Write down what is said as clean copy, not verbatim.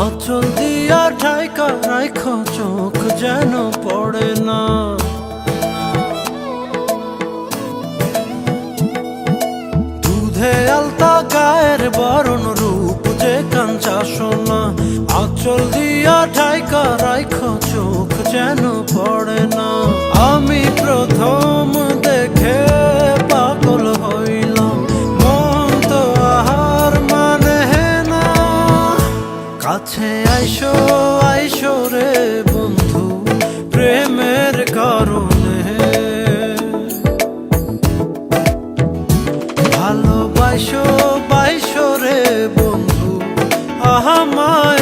আঁচল দিয়া ঢাইকা রাইখো চোখ যেন পড়ে না। দুধে আলতা গায়ের বরণ রূপ যে কাঞ্চা সোনা। আঁচল দিয়া ঢাইকা রাইখো চোখ যেন পড়ে না। আমি প্রথম দেখে পাগল হইলাম, মন তো আহার মানে না। কাছে আইসো আইসো রে বন্ধু প্রেমের কারণে, ভালোবাসো বাইসো রে বন্ধু আমায়।